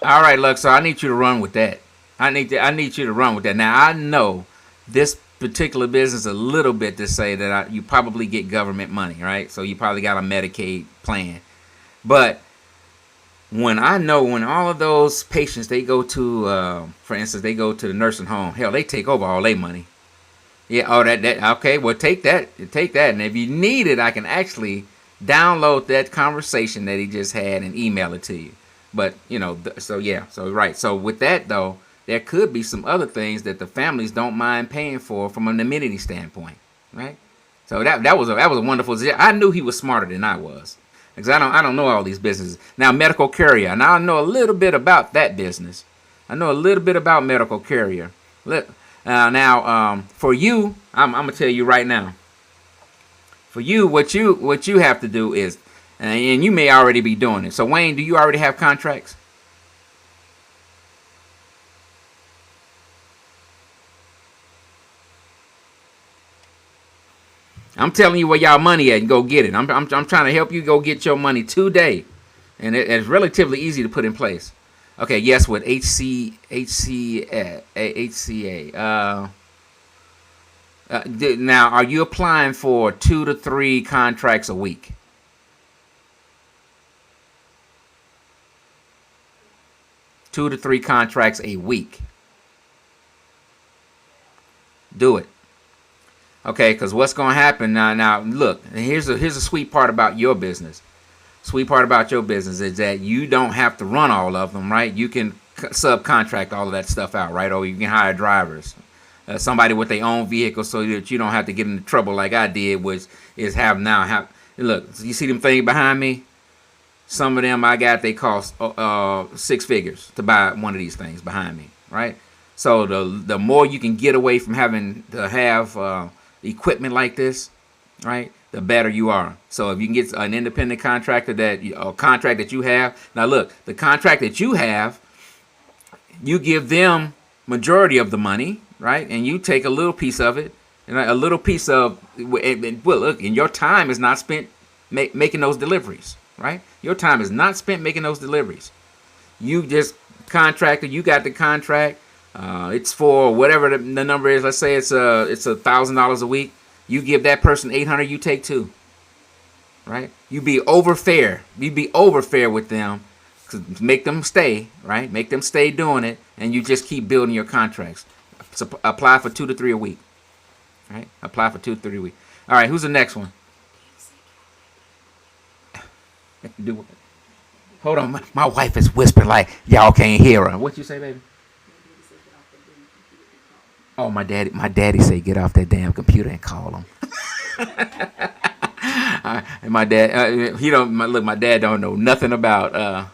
All right, look. So I need you to run with that. I need you to run with that. Now I know this particular business a little bit to say that you probably get government money, right? So you probably got a Medicaid plan, but when all of those patients they go to, for instance, they go to the nursing home, hell, they take over all their money. Yeah, oh that okay. Well, take that, and if you need it, I can actually download that conversation that he just had and email it to you. But so right. So with that though, there could be some other things that the families don't mind paying for from an amenity standpoint, right? So that was a wonderful. I knew he was smarter than I was, because I don't know all these businesses. Now medical carrier. Now I know a little bit about that business. I know a little bit about medical carrier. For you, I'm gonna tell you right now. For you, what you have to do is, and you may already be doing it. So Wayne, do you already have contracts? I'm telling you where y'all money at and go get it. I'm trying to help you go get your money today, and it's relatively easy to put in place. Okay, yes, with HCA. Now, are you applying for 2 to 3 contracts a week? Two to three contracts a week. Do it. Okay, because what's going to happen now? Now, look, here's a sweet part about your business. Sweet part about your business is that you don't have to run all of them, right? You can subcontract all of that stuff out, right? Or you can hire drivers, somebody with their own vehicle, so that you don't have to get into trouble like I did, which is look, you see them things behind me? Some of them they cost 6 figures to buy one of these things behind me, right? So the more you can get away from having to have equipment like this, right, the better you are. So if you can get an independent contractor contract that you have. Now look, the contract that you have, you give them majority of the money, right, and you take a little piece of it, and a little piece of look, and your time is not spent making those deliveries, right? Your time is not spent making those deliveries. You just contracted. You got the contract. It's for whatever the number is. Let's say it's $1,000 a week. You give that person $800. You take $200, right? You be over fair. You be over fair with them, make them stay, right? Make them stay doing it, and you just keep building your contracts. So apply for 2 to 3 a week, right? Apply for 2 to 3 a week. All right, who's the next one? Hold on, my wife is whispering like y'all can't hear her. What you say, baby? Oh, my daddy say get off that damn computer and call him. And my dad, my dad don't know nothing about.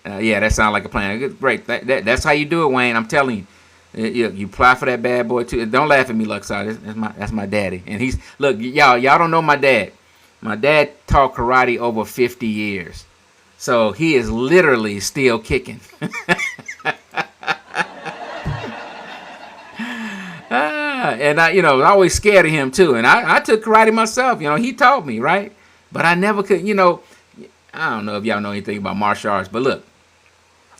Yeah, that sounds like a plan. Great, that's how you do it, Wayne. I'm telling you, you apply for that bad boy too. Don't laugh at me, Luxor. That's my daddy, and y'all don't know my dad. My dad taught karate over 50 years, so he is literally still kicking. And I was always scared of him too. And I took karate myself. He taught me, right? But I never could. I don't know if y'all know anything about martial arts, but look,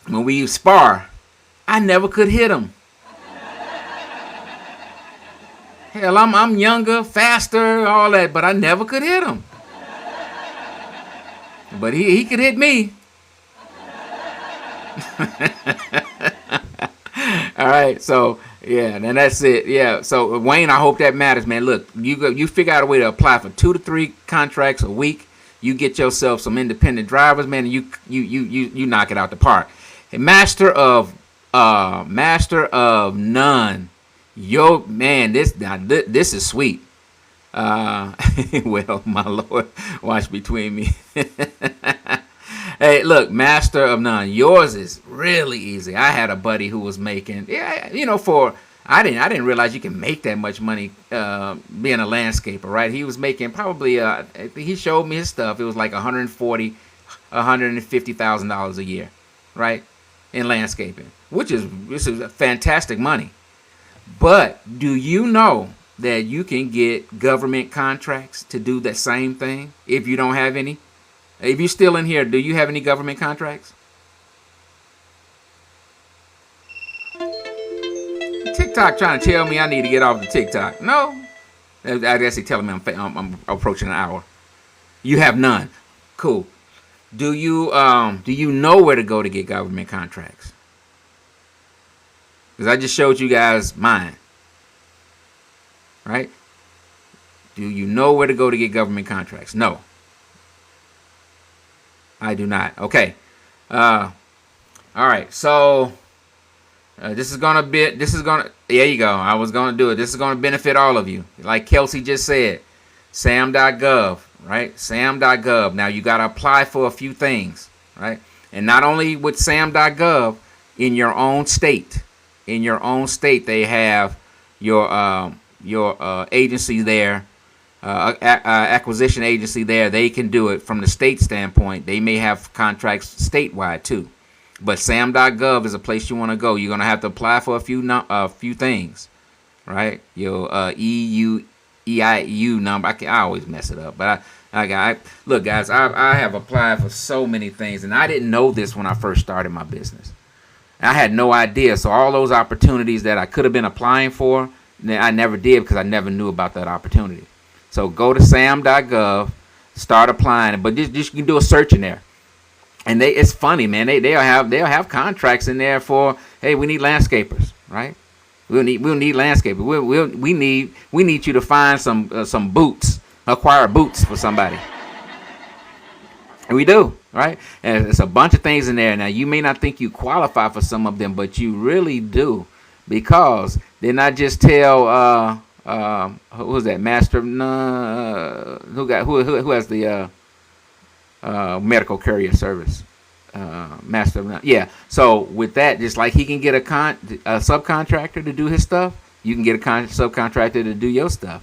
when we spar, I never could hit him. Hell, I'm younger, faster, all that, but I never could hit him. But he could hit me. All right, so yeah, and that's it. Yeah, so Wayne, I hope that matters, man. Look, you figure out a way to apply for 2 to 3 contracts a week. You get yourself some independent drivers, man, and you knock it out the park. A master of none. Yo, man, this is sweet. Well, my Lord, watch between me. Hey, look, master of none. Yours is really easy. I had a buddy who was making, I didn't realize you can make that much money being a landscaper, right? He was making probably, he showed me his stuff. It was like $140,000, $150,000 a year, right, in landscaping, which is fantastic money. But do you know that you can get government contracts to do that same thing if you don't have any? If you're still in here, do you have any government contracts? TikTok trying to tell me I need to get off the TikTok. No. I guess he's telling me I'm approaching an hour. You have none. Cool. Do you know where to go to get government contracts? Because I just showed you guys mine. Right? Do you know where to go to get government contracts? No. I do not. Okay. All right. So this is gonna there you go. I was gonna do it. This is gonna benefit all of you. Like Kelsey just said, sam.gov, right? Sam.gov. Now you gotta apply for a few things, right? And not only with sam.gov, in your own state. In your own state, they have your agency there, acquisition agency there. They can do it from the state standpoint. They may have contracts statewide too. But sam.gov is a place you want to go. You're going to have to apply for a few things, right? Your EIU number. I always mess it up, but look, guys. I have applied for so many things, and I didn't know this when I first started my business. I had no idea. So all those opportunities that I could have been applying for, I never did because I never knew about that opportunity. So go to sam.gov, start applying, but just you can do a search in there. And it's funny, man. They'll have contracts in there for, hey, we need landscapers, right? We'll need landscapers. We need you to find some boots, acquire boots for somebody. And we do, right? And it's a bunch of things in there. Now you may not think you qualify for some of them, but you really do, because they're not just tell who's that master who has the medical courier service, master. Yeah. So with that, just like he can get a subcontractor to do his stuff, you can get a subcontractor to do your stuff.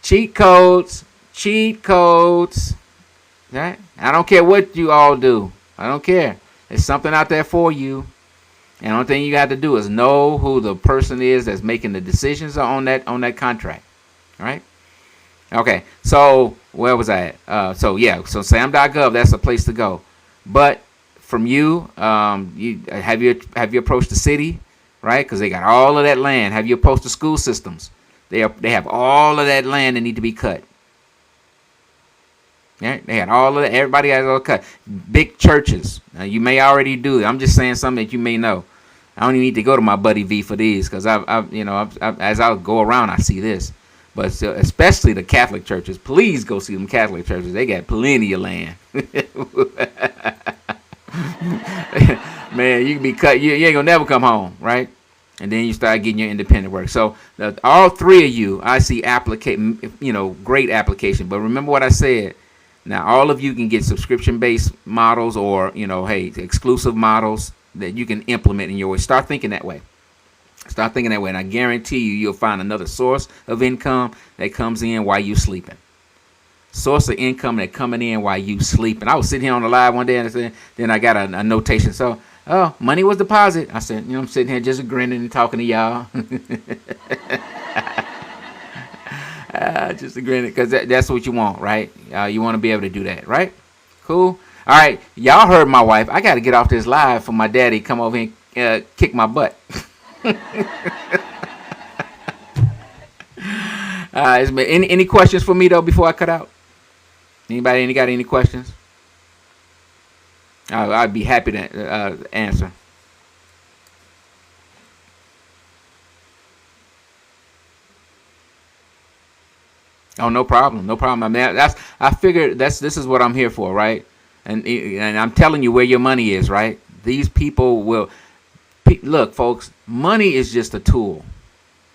Cheat codes. Right? I don't care what you all do. I don't care. There's something out there for you. And the only thing you got to do is know who the person is that's making the decisions on that contract. All right? Okay, so where was I at? So sam.gov, that's the place to go. But from you have you approached the city, right? Because they got all of that land. Have you approached the school systems? They have all of that land that need to be cut. Yeah, they had all of that. Everybody has all cut. Big churches. Now, you may already do it. I'm just saying something that you may know. I don't even need to go to my buddy V for these, because as I go around, I see this. But especially the Catholic churches, please go see them Catholic churches. They got plenty of land. Man, you can be cut. You ain't gonna never come home, right? And then you start getting your independent work. So all three of you, I see great application. But remember what I said. Now, all of you can get subscription-based models or, exclusive models that you can implement in your way. Start thinking that way. And I guarantee you'll find another source of income that comes in while you're sleeping. Source of income that coming in while you sleeping. I was sitting here on the live one day and then I got a notation. So, money was deposited. I said, I'm sitting here just grinning and talking to y'all. Just agreeing, because that's what you want, right? You want to be able to do that, right? Cool. All right, y'all heard my wife. I got to get off this live for my daddy to come over here and kick my butt. Any questions for me though before I cut out? Anybody got any questions? I'd be happy to answer. Oh, no problem. I mean, I figured this is what I'm here for, right? And I'm telling you where your money is, right? These people will look, folks. Money is just a tool.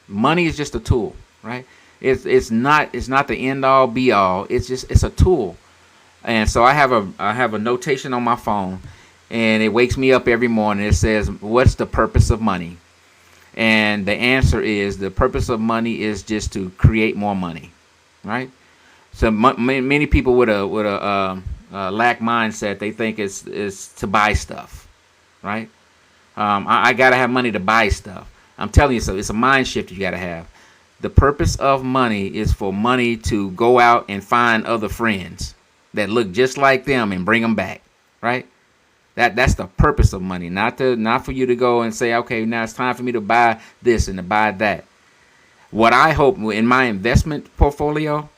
Money is just a tool, right? It's not the end all be all. It's a tool. And so I have a notation on my phone, and it wakes me up every morning. It says, "What's the purpose of money?" And the answer is, the purpose of money is just to create more money. Right, so many people with a lack mindset, they think it's to buy stuff, right? I gotta have money to buy stuff. I'm telling you, so it's a mind shift you got to have. The purpose of money is for money to go out and find other friends that look just like them and bring them back, right? That's the purpose of money, not for you to go and say, okay, now it's time for me to buy this and to buy that. What I hope in my investment portfolio,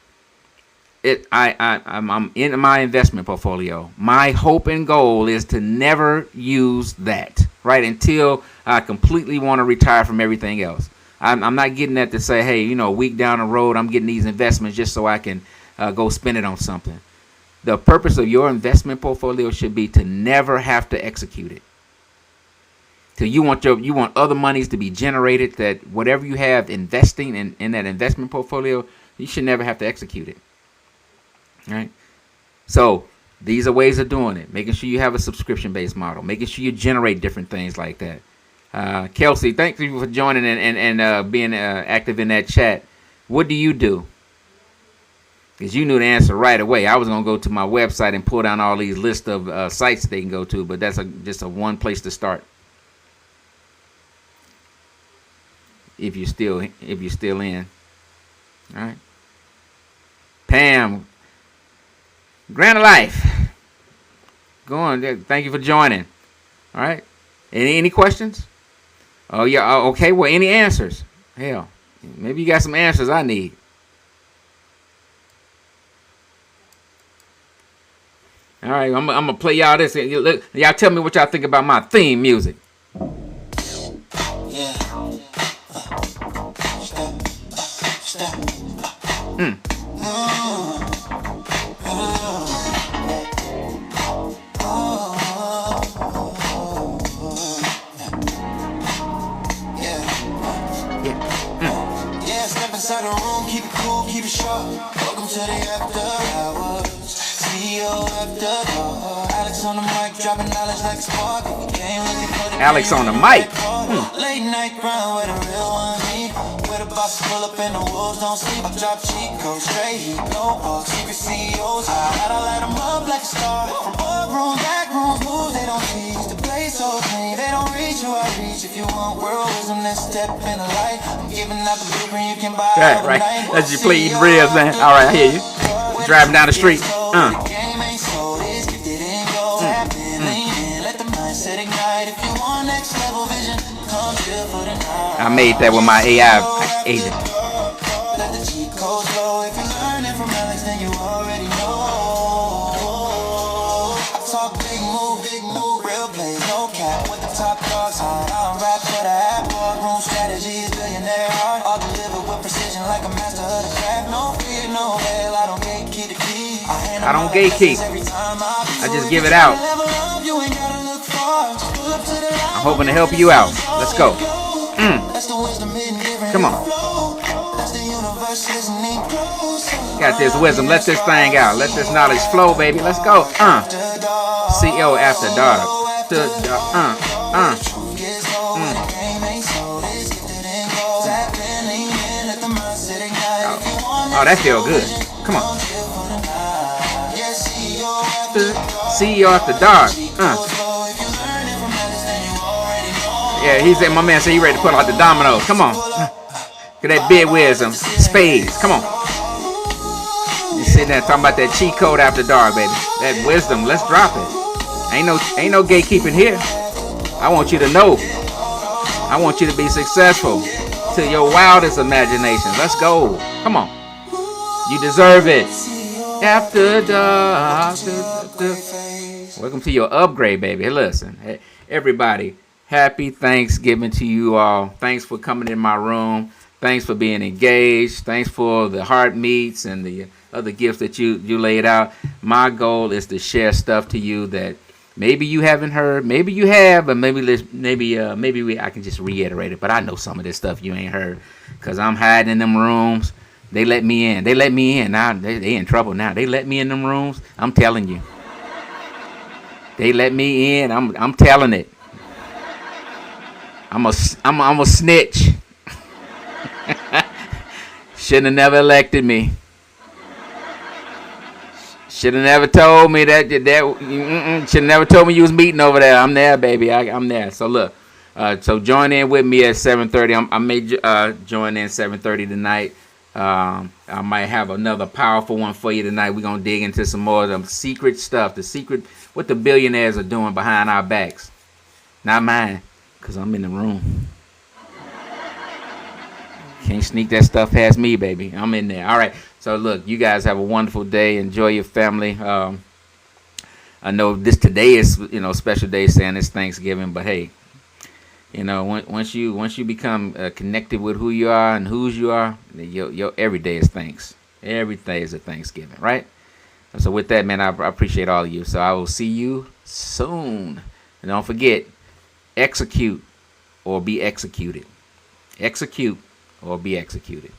I'm in my investment portfolio. My hope and goal is to never use that, right? Until I completely want to retire from everything else. I'm not getting that to say, hey, a week down the road, I'm getting these investments just so I can go spend it on something. The purpose of your investment portfolio should be to never have to execute it. So you want other monies to be generated, that whatever you have investing in that investment portfolio, you should never have to execute it. All right? So these are ways of doing it. Making sure you have a subscription-based model. Making sure you generate different things like that. Kelsey, thank you for joining and being active in that chat. What do you do? Because you knew the answer right away. I was going to go to my website and pull down all these lists of sites they can go to, but that's just a one place to start. If you're still in. All right. Pam, Grant of Life. Go on. Thank you for joining. All right. Any questions? Oh, yeah. Okay. Well, any answers? Hell, maybe you got some answers I need. All right. I'm going to play y'all this. Y'all tell me what y'all think about my theme music. Inside the room, keep it cool, keep it sharp. Welcome to the after hours. CEO after dark. Alex on the mic, dropping knowledge like a spark. Alex on the mic. Late night grind where the real one meet. Where the bosses pull up and the wolves don't sleep. I drop cheat codes, straight heat, no walk, secret CEOs. I light them up like a star. From boardroom, back rooms, moves they don't tease. The place so clean, they don't reach who I reach. If you want world wisdom, then step in the light. I'm giving out the blueprint you can buy. Right. Let's just play eating ribs, man. All right, I hear you. Driving down the street. I made that with my AI agent. Let the cheat codes flow. If you're learning from Alex, then you already know. I talk big move, real plays, no cap. With the top dogs, I don't rap for the app. Boardroom strategies, billionaire art. All delivered with precision like a master of the craft. No fear, no hell, I don't gatekeep the key. I don't gatekeep. I just give it out. I'm hoping to help you out. Let's go. Come on. Got this wisdom. Let this thing out. Let this knowledge flow, baby. Let's go. CEO after dark. Oh, that feel good. Come on. CEO after dark. Yeah, he said, my man said he ready to put out the dominoes. Come on. Get that big wisdom. Spades. Come on. You sitting there talking about that cheat code after dark, baby. That wisdom. Let's drop it. Ain't no gatekeeping here. I want you to know. I want you to be successful to your wildest imagination. Let's go. Come on. You deserve it. After dark. Welcome to your upgrade, baby. Hey, listen. Hey, everybody. Happy Thanksgiving to you all. Thanks for coming in my room. Thanks for being engaged. Thanks for the heart meets and the other gifts that you laid out. My goal is to share stuff to you that maybe you haven't heard. Maybe you have, but maybe I can just reiterate it. But I know some of this stuff you ain't heard because I'm hiding in them rooms. They let me in. Now they in trouble now. They let me in them rooms. I'm telling you. They let me in. I'm telling it. I'm a snitch. Should have never elected me. Should have never told me that. Should have never told me you was meeting over there. I'm there, baby. I'm there. So look, So join in with me at 7:30. I may join in 7:30 tonight. I might have another powerful one for you tonight. We're gonna dig into some more of the secret stuff, what the billionaires are doing behind our backs. Not mine, cause I'm in the room. Can't sneak that stuff past me, baby. I'm in there. All right. So look, you guys have a wonderful day. Enjoy your family. I know today is special day, saying it's Thanksgiving, but hey, once you become connected with who you are and whose you are, your every day is thanks. Every day is a Thanksgiving, right? So with that, man, I appreciate all of you. So I will see you soon. And don't forget, execute or be executed. Execute or be executed.